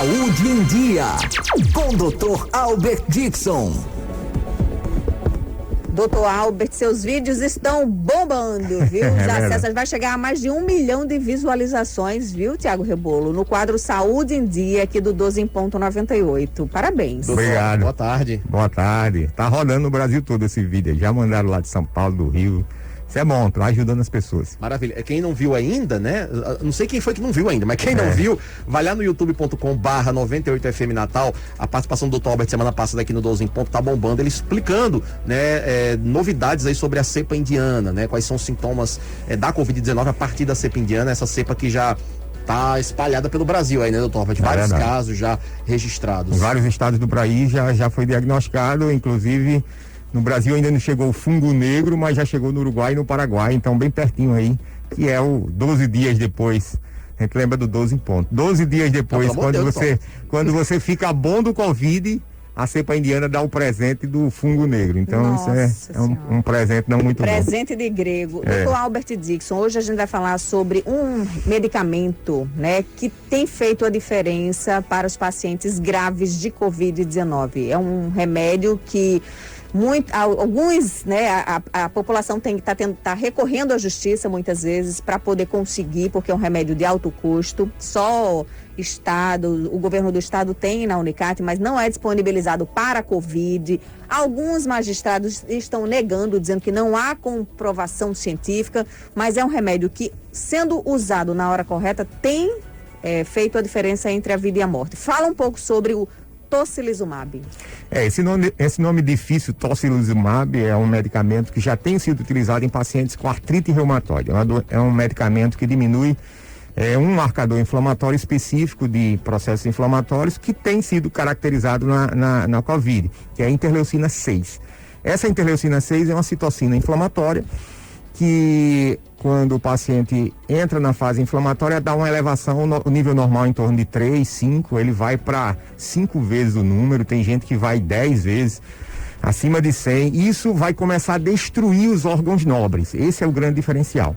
Saúde em Dia, com Dr. Albert Dixon. Doutor Albert, seus vídeos estão bombando, viu? Os acessos vai chegar a mais de 1 milhão de visualizações, viu, Tiago Rebolo? No quadro Saúde em Dia, aqui do 12 em ponto 98. Parabéns. Obrigado. Boa tarde. Boa tarde. Tá rodando no Brasil todo esse vídeo. Já mandaram lá de São Paulo, do Rio. Isso é bom, tá ajudando as pessoas. Maravilha. Quem não viu ainda, né? Não sei quem foi que não viu ainda, mas quem não viu, vai lá no youtube.com/98FM Natal. A participação do Dr. Albert semana passada aqui no 12 em ponto tá bombando, ele explicando, né, novidades aí sobre a cepa indiana, né? Quais são os sintomas da Covid-19 a partir da cepa indiana, essa cepa que já tá espalhada pelo Brasil aí, né, doutor Albert? Vários casos já registrados. Em vários estados do país já foi diagnosticado, inclusive no Brasil ainda não chegou o fungo negro, mas já chegou no Uruguai e no Paraguai, então bem pertinho aí, que é o 12 dias depois. A gente lembra do 12 em ponto. 12 dias depois, quando você fica bom do Covid, a cepa indiana dá o presente do fungo negro. Então Nossa, isso é um presente não muito presente bom. de grego. Doutor Albert Dixon, hoje a gente vai falar sobre um medicamento, né, que tem feito a diferença para os pacientes graves de Covid-19. É um remédio que alguns, né, a população tá recorrendo à justiça muitas vezes para poder conseguir, porque é um remédio de alto custo. Só o governo do estado tem na Unicat, mas não é disponibilizado para a Covid. Alguns magistrados estão negando, dizendo que não há comprovação científica, mas é um remédio que, sendo usado na hora correta, tem feito a diferença entre a vida e a morte. Fala um pouco sobre o tocilizumab. Esse nome difícil, tocilizumab, é um medicamento que já tem sido utilizado em pacientes com artrite reumatoide. É um medicamento que diminui um marcador inflamatório específico de processos inflamatórios que tem sido caracterizado na COVID, que é a interleucina 6. Essa interleucina 6 é uma citocina inflamatória que, quando o paciente entra na fase inflamatória, dá uma elevação no nível normal em torno de 3, 5, ele vai para 5 vezes o número, tem gente que vai 10 vezes, acima de 100, isso vai começar a destruir os órgãos nobres, esse é o grande diferencial.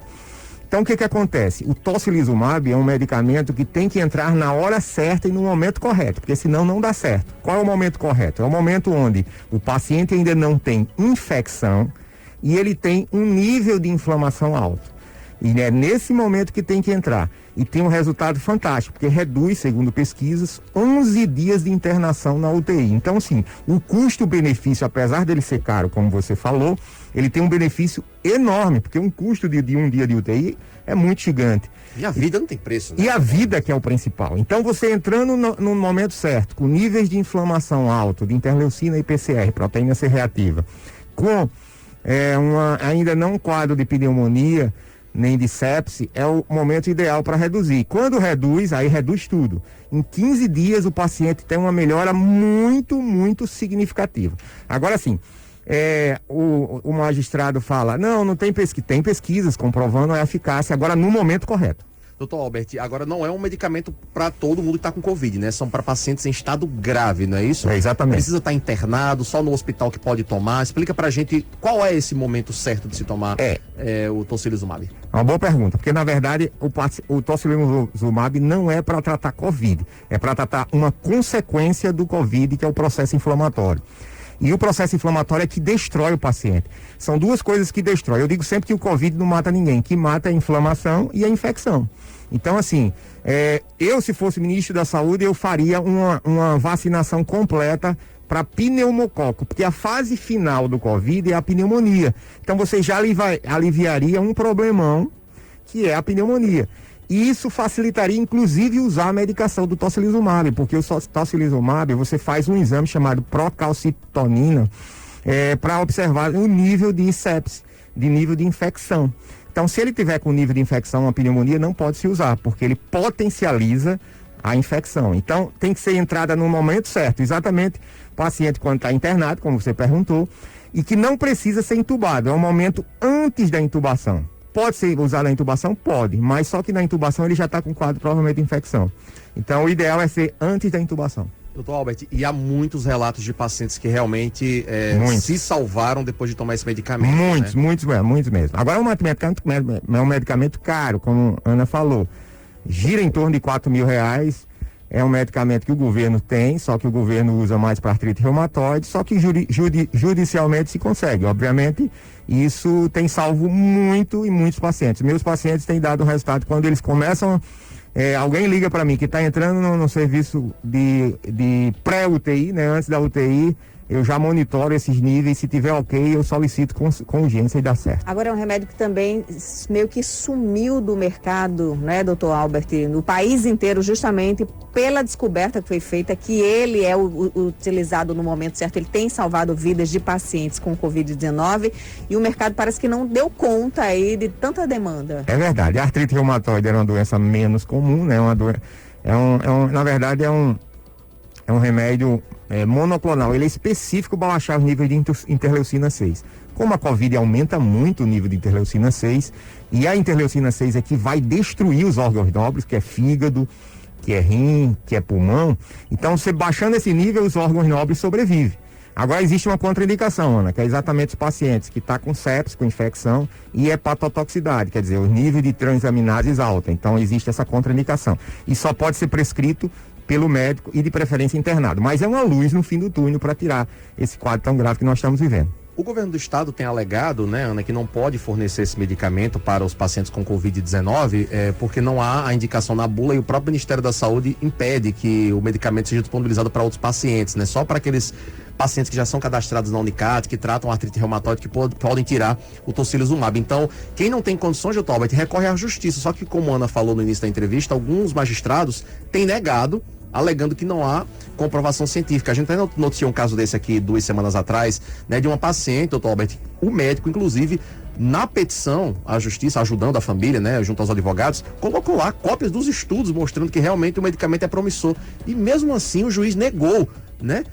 Então o que acontece? O tocilizumab é um medicamento que tem que entrar na hora certa e no momento correto, porque senão não dá certo. Qual é o momento correto? É o momento onde o paciente ainda não tem infecção e ele tem um nível de inflamação alto. E é nesse momento que tem que entrar. E tem um resultado fantástico, porque reduz, segundo pesquisas, 11 dias de internação na UTI. Então, sim, o custo-benefício, apesar dele ser caro, como você falou, ele tem um benefício enorme, porque um custo de um dia de UTI é muito gigante. E a vida não tem preço, né? E a vida que é o principal. Então, você entrando no momento certo, com níveis de inflamação alto, de interleucina e PCR, proteína C reativa, com ainda não um quadro de pneumonia, nem de sepse, é o momento ideal para reduzir. Quando reduz, aí reduz tudo. Em 15 dias o paciente tem uma melhora muito, muito significativa. Agora sim, o magistrado fala, não tem pesquisa. Tem pesquisas comprovando a eficácia, agora no momento correto. Doutor Albert, agora não é um medicamento para todo mundo que está com Covid, né? São para pacientes em estado grave, não é isso? Exatamente. Precisa estar internado, só no hospital que pode tomar. Explica pra gente qual é esse momento certo de se tomar o tocilizumab. Uma boa pergunta, porque na verdade o tocilizumab não é para tratar Covid, é para tratar uma consequência do Covid, que é o processo inflamatório. E o processo inflamatório é que destrói o paciente. São duas coisas que destrói. Eu digo sempre que o Covid não mata ninguém, que mata a inflamação e a infecção. Então, assim, eu, se fosse ministro da Saúde, eu faria uma vacinação completa para pneumococo, porque a fase final do Covid é a pneumonia. Então, você já aliviaria um problemão, que é a pneumonia. E isso facilitaria, inclusive, usar a medicação do tocilizumab, porque o tocilizumab, você faz um exame chamado procalcitonina para observar o nível de sepse, de nível de infecção. Então, se ele tiver com nível de infecção, uma pneumonia, não pode se usar, porque ele potencializa a infecção. Então, tem que ser entrada no momento certo, exatamente o paciente quando está internado, como você perguntou, e que não precisa ser entubado, é um momento antes da intubação. Pode ser usado na intubação? Pode, mas só que na intubação ele já está com quadro provavelmente de infecção. Então, o ideal é ser antes da intubação. Doutor Albert, e há muitos relatos de pacientes que realmente se salvaram depois de tomar esse medicamento. Muitos mesmo. Agora é um medicamento caro, como a Ana falou. Gira em torno de R$4.000. É um medicamento que o governo tem, só que o governo usa mais para artrite reumatoide, só que judicialmente se consegue. Obviamente, isso tem salvo muito e muitos pacientes. Meus pacientes têm dado resultado quando eles começam. Alguém liga para mim que está entrando no serviço de pré-UTI, né? Antes da UTI, eu já monitoro esses níveis, se tiver ok, eu solicito com urgência e dá certo. Agora é um remédio que também meio que sumiu do mercado, né, doutor Albert, no país inteiro, justamente pela descoberta que foi feita, que ele é utilizado no momento certo, ele tem salvado vidas de pacientes com Covid-19 e o mercado parece que não deu conta aí de tanta demanda. É verdade, a artrite reumatoide era uma doença menos comum, né, na verdade é um remédio monoclonal, ele é específico para baixar os níveis de interleucina 6. Como a Covid aumenta muito o nível de interleucina 6, e a interleucina 6 é que vai destruir os órgãos nobres, que é fígado, que é rim, que é pulmão, então você baixando esse nível, os órgãos nobres sobrevivem. Agora existe uma contraindicação, Ana, que é exatamente os pacientes que estão com sepsis, com infecção e hepatotoxicidade, quer dizer, o nível de transaminases alta, então existe essa contraindicação. E só pode ser prescrito pelo médico e de preferência internado. Mas é uma luz no fim do túnel para tirar esse quadro tão grave que nós estamos vivendo. O governo do estado tem alegado, né, Ana, que não pode fornecer esse medicamento para os pacientes com Covid-19, porque não há a indicação na bula e o próprio Ministério da Saúde impede que o medicamento seja disponibilizado para outros pacientes, né? Só para aqueles pacientes que já são cadastrados na Unicat, que tratam artrite reumatoide, que podem tirar o tocilizumab. Então, quem não tem condições, doutor Albert, recorre à justiça. Só que, como a Ana falou no início da entrevista, alguns magistrados têm negado, alegando que não há comprovação científica. A gente até noticiou um caso desse aqui 2 semanas atrás, né, de uma paciente, doutor Albert, o médico, inclusive, na petição à justiça, ajudando a família, né, junto aos advogados, colocou lá cópias dos estudos mostrando que realmente o medicamento é promissor. E mesmo assim o juiz negou, né,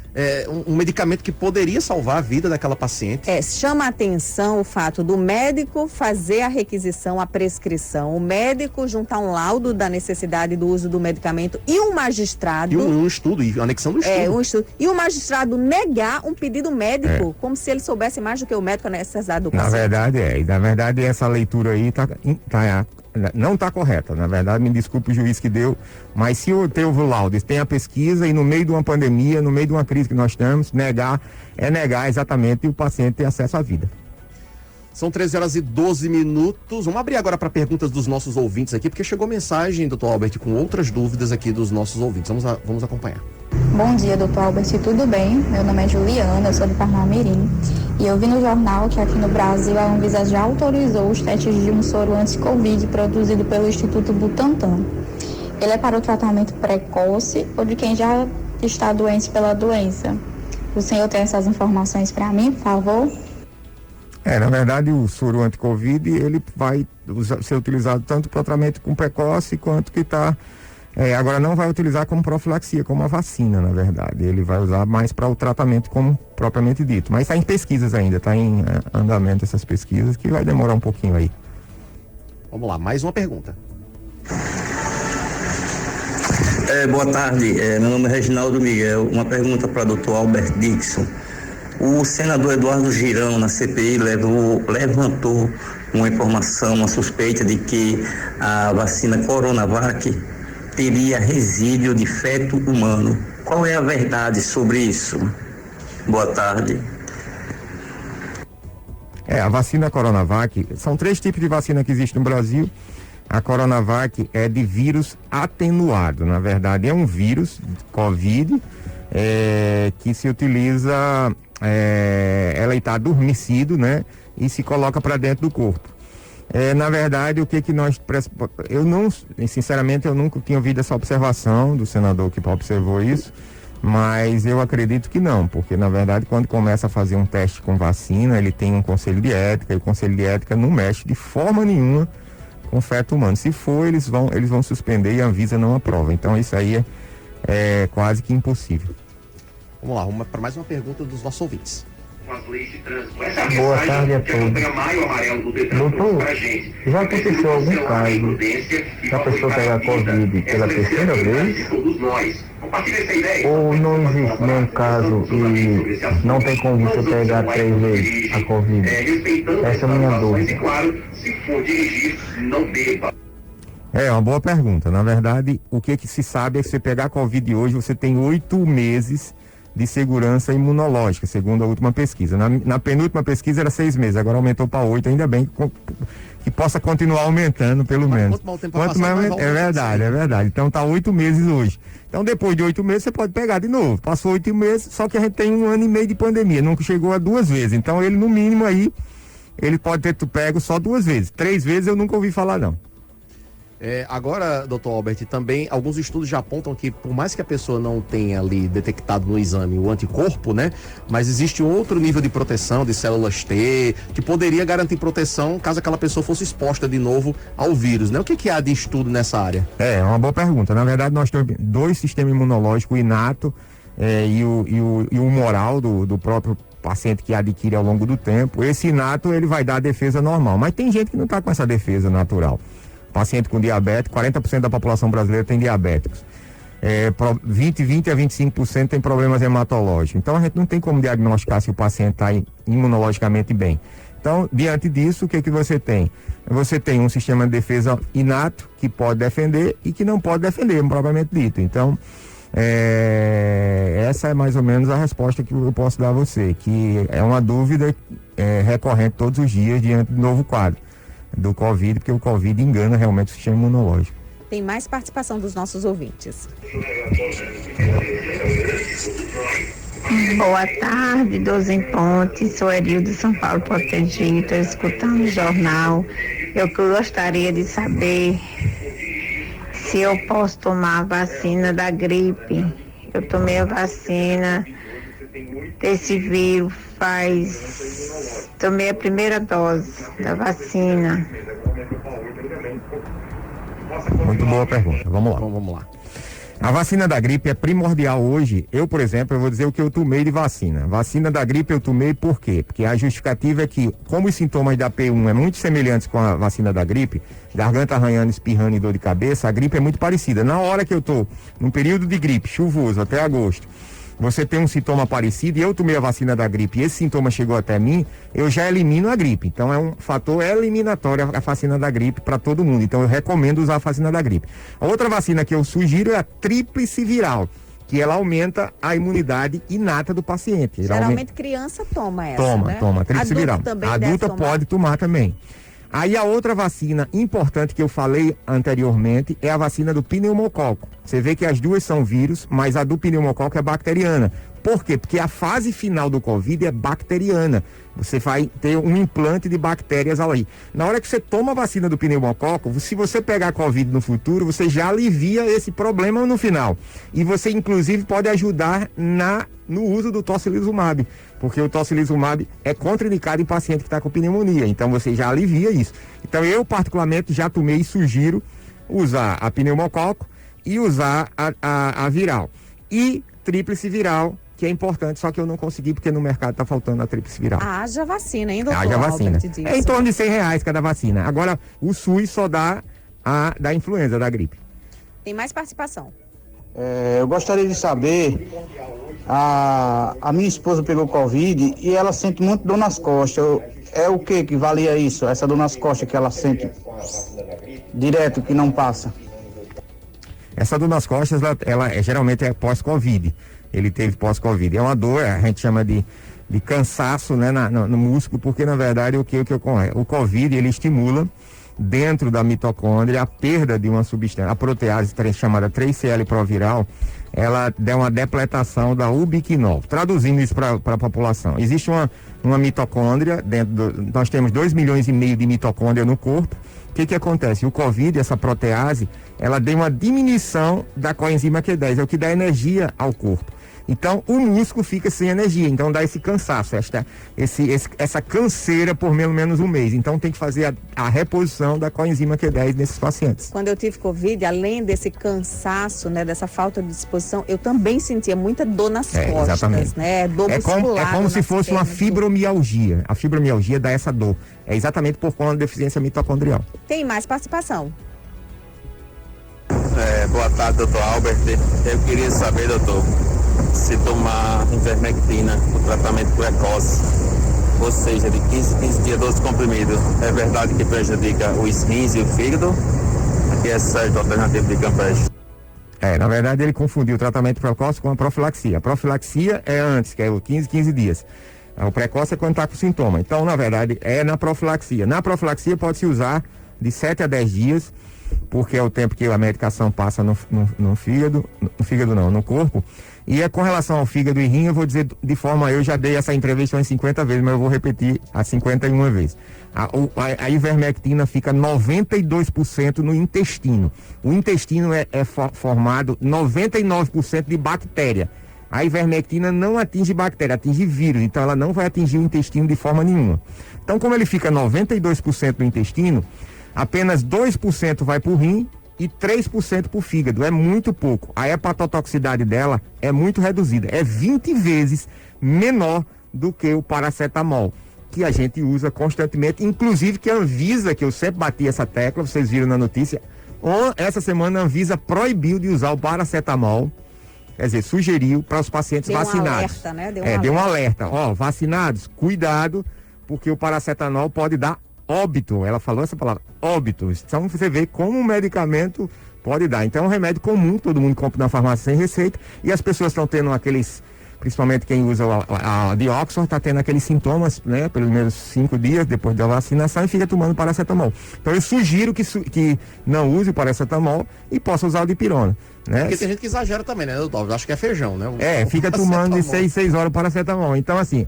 um medicamento que poderia salvar a vida daquela paciente. Chama a atenção o fato do médico fazer a requisição, a prescrição, o médico juntar um laudo da necessidade do uso do medicamento e um magistrado... E um estudo, e anexando o estudo. Um estudo. E o magistrado negar um pedido médico, como se ele soubesse mais do que o médico a necessidade do paciente. Na verdade essa leitura aí não está correta. Na verdade, me desculpe o juiz que deu, mas se tem o laudo, tem a pesquisa e no meio de uma pandemia, no meio de uma crise que nós estamos, negar exatamente o paciente ter acesso à vida. São 13h12. Vamos abrir agora para perguntas dos nossos ouvintes aqui, porque chegou mensagem, doutor Albert, com outras dúvidas aqui dos nossos ouvintes. Vamos acompanhar. Bom dia, doutor Albert, tudo bem? Meu nome é Juliana, eu sou de Parnamirim. E eu vi no jornal que aqui no Brasil a Anvisa já autorizou os testes de um soro anti-Covid produzido pelo Instituto Butantan. Ele é para o tratamento precoce ou de quem já está doente pela doença? O senhor tem essas informações para mim, por favor? Na verdade, o soro anti-Covid, ele vai ser utilizado tanto para tratamento com precoce quanto que está... agora não vai utilizar como profilaxia, como a vacina, na verdade. Ele vai usar mais para o tratamento como propriamente dito. Mas está em pesquisas ainda, está em andamento essas pesquisas, que vai demorar um pouquinho aí. Vamos lá, mais uma pergunta. Boa tarde, meu nome é Reginaldo Miguel. Uma pergunta para o doutor Albert Dixon. O senador Eduardo Girão, na CPI, levantou uma informação, uma suspeita de que a vacina Coronavac teria resíduo de feto humano. Qual é a verdade sobre isso? Boa tarde. A vacina Coronavac, são 3 tipos de vacina que existem no Brasil. A Coronavac é de vírus atenuado, na verdade é um vírus, Covid, que se utiliza, ela está adormecido, né? E se coloca para dentro do corpo. Na verdade, o que nós... Sinceramente, eu nunca tinha ouvido essa observação do senador que observou isso, mas eu acredito que não, porque, na verdade, quando começa a fazer um teste com vacina, ele tem um conselho de ética, e o conselho de ética não mexe de forma nenhuma com feto humano. Se for, eles vão suspender e a Anvisa não aprova. Então, isso aí é quase que impossível. Vamos lá, para mais uma pergunta dos nossos ouvintes. Boa tarde a todos. Doutor, já aconteceu algum caso da pessoa pegar Covid pela terceira vez? Ou não existe nenhum caso e não tem como você pegar 3 vezes a Covid? Essa é a minha dúvida. É uma boa pergunta. Na verdade, o que se sabe é que se você pegar a Covid hoje, você tem 8 meses de segurança imunológica, segundo a última pesquisa. Na penúltima pesquisa era 6 meses, agora aumentou para 8, ainda bem que possa continuar aumentando, pelo menos. Quanto mais é verdade. Então tá 8 meses hoje. Então depois de 8 meses você pode pegar de novo. Passou 8 meses, só que a gente tem 1 ano e meio de pandemia, nunca chegou a 2 vezes. Então ele, no mínimo aí, ele pode ter pego só 2 vezes. 3 vezes eu nunca ouvi falar, não. Agora, doutor Albert, também alguns estudos já apontam que, por mais que a pessoa não tenha ali detectado no exame o anticorpo, né? Mas existe outro nível de proteção de células T, que poderia garantir proteção caso aquela pessoa fosse exposta de novo ao vírus, né? O que há de estudo nessa área? É uma boa pergunta. Na verdade, nós temos 2 sistemas imunológicos, o inato e o humoral do próprio paciente que adquire ao longo do tempo. Esse inato, ele vai dar a defesa normal, mas tem gente que não está com essa defesa natural. Paciente com diabetes, 40% da população brasileira tem diabéticos. 20 a 25% tem problemas hematológicos. Então a gente não tem como diagnosticar se o paciente está imunologicamente bem. Então, diante disso, o que você tem? Você tem um sistema de defesa inato que pode defender e que não pode defender, propriamente dito. Então, essa é mais ou menos a resposta que eu posso dar a você, que é uma dúvida recorrente todos os dias diante do novo quadro do Covid, porque o Covid engana realmente o sistema imunológico. Tem mais participação dos nossos ouvintes. Boa tarde, 12 em Ponte, sou Erildo São Paulo Protegido, estou escutando o jornal. Eu gostaria de saber se eu posso tomar a vacina da gripe. Eu tomei a vacina desse vírus tomei a primeira dose da vacina. Muito boa pergunta, vamos lá. A vacina da gripe é primordial hoje. Eu, por exemplo, eu vou dizer o que eu tomei de vacina. Vacina da gripe eu tomei por quê? Porque a justificativa é que, como os sintomas da P1 é muito semelhantes com a vacina da gripe, garganta arranhando, espirrando e dor de cabeça, a gripe é muito parecida. Na hora que eu tô num período de gripe chuvoso até agosto, você tem um sintoma parecido e eu tomei a vacina da gripe e esse sintoma chegou até mim, eu já elimino a gripe. Então é um fator eliminatório a vacina da gripe para todo mundo. Então eu recomendo usar a vacina da gripe. A outra vacina que eu sugiro é a tríplice viral, que ela aumenta a imunidade inata do paciente. Geralmente criança toma essa, né? Toma, tríplice viral. Adulta pode tomar também. Aí a outra vacina importante que eu falei anteriormente é a vacina do pneumococo. Você vê que as duas são vírus, mas a do pneumococo é bacteriana. Por quê? Porque a fase final do Covid é bacteriana. Você vai ter um implante de bactérias ali. Na hora que você toma a vacina do pneumococo, se você pegar a Covid no futuro, você já alivia esse problema no final. E você, inclusive, pode ajudar no uso do tocilizumab, porque o tocilizumab é contraindicado em paciente que está com pneumonia. Então, você já alivia isso. Então, eu, particularmente, já tomei e sugiro usar a pneumococo e usar a viral. E tríplice viral, que é importante, só que eu não consegui porque no mercado está faltando a tríplice viral. Haja vacina, hein, doutor? Haja vacina. É em torno de R$100 cada vacina. Agora, o SUS só dá a da influenza, da gripe. Tem mais participação. Eu gostaria de saber, a minha esposa pegou Covid e ela sente muito dor nas costas. É o que valia isso? Essa dor nas costas que ela sente direto, que não passa? Essa dor nas costas, ela geralmente é pós-Covid. Ele teve pós-Covid. É uma dor, a gente chama de cansaço, né, no músculo, porque na verdade o que ocorre? O Covid, ele estimula dentro da mitocôndria a perda de uma substância, a protease chamada 3CL-proviral, ela dá uma depletação da ubiquinol. Traduzindo isso para a população, existe uma mitocôndria nós temos 2,5 milhões de mitocôndria no corpo. O que acontece? O Covid, essa protease, ela deu uma diminuição da coenzima Q10, é o que dá energia ao corpo. Então, o músculo fica sem energia, então dá esse cansaço, essa canseira por pelo menos um mês. Então, tem que fazer a reposição da coenzima Q10 nesses pacientes. Quando eu tive Covid, além desse cansaço, né, dessa falta de disposição, eu também sentia muita dor nas costas, exatamente. Né? Dor muscular. É como se fosse uma fibromialgia. A fibromialgia dá essa dor. É exatamente por conta da deficiência mitocondrial. Tem mais participação. Boa tarde, doutor Albert. Eu queria saber, doutor, se tomar ivermectina, o tratamento precoce, ou seja, de 15 dias, 12 comprimidos, é verdade que prejudica os rins e o fígado? que é certo, alternativo de Campeche. Na verdade ele confundiu o tratamento precoce com a profilaxia. A profilaxia é antes, que é o 15 dias. O precoce é quando está com sintoma. Então, na verdade, é na profilaxia. Na profilaxia pode-se usar de 7 a 10 dias, porque é o tempo que a medicação passa no fígado, no corpo. E com relação ao fígado e rim, eu vou dizer de forma, eu já dei essa entrevista umas 50 vezes, mas eu vou repetir as 51 vezes. A ivermectina fica 92% no intestino. O intestino é formado 99% de bactéria. A ivermectina não atinge bactéria, atinge vírus, então ela não vai atingir o intestino de forma nenhuma. Então, como ele fica 92% no intestino, apenas 2% vai para o rim e 3% para o fígado. É muito pouco. A hepatotoxicidade dela é muito reduzida. É 20 vezes menor do que o paracetamol, que a gente usa constantemente. Inclusive que a Anvisa, que eu sempre bati essa tecla, vocês viram na notícia, essa semana a Anvisa proibiu de usar o paracetamol. Quer dizer, sugeriu para os pacientes vacinados. Deu um alerta, né? Deu um alerta. Vacinados, cuidado, porque o paracetamol pode dar óbito. Ela falou essa palavra, óbito. Então você vê como um medicamento pode dar. Então é um remédio comum, todo mundo compra na farmácia sem receita, e as pessoas estão tendo aqueles, principalmente quem usa a de Oxford, está tendo aqueles sintomas, né, pelos primeiros 5 dias depois da vacinação, e fica tomando paracetamol. Então eu sugiro que não use o paracetamol e possa usar o dipirona. Né? Porque tem gente que exagera também, né, doutor? Eu acho que é feijão, né? Fica tomando de 6 horas o paracetamol. Então, assim,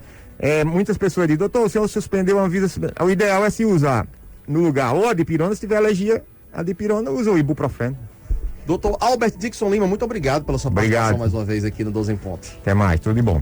muitas pessoas dizem, doutor, o senhor suspendeu a Anvisa. O ideal é se usar no lugar ou a dipirona, se tiver alergia, a dipirona usa o ibuprofeno. Doutor Albert Dixon Lima, muito obrigado pela sua participação mais uma vez aqui no 12 em Ponto. Até mais, tudo de bom.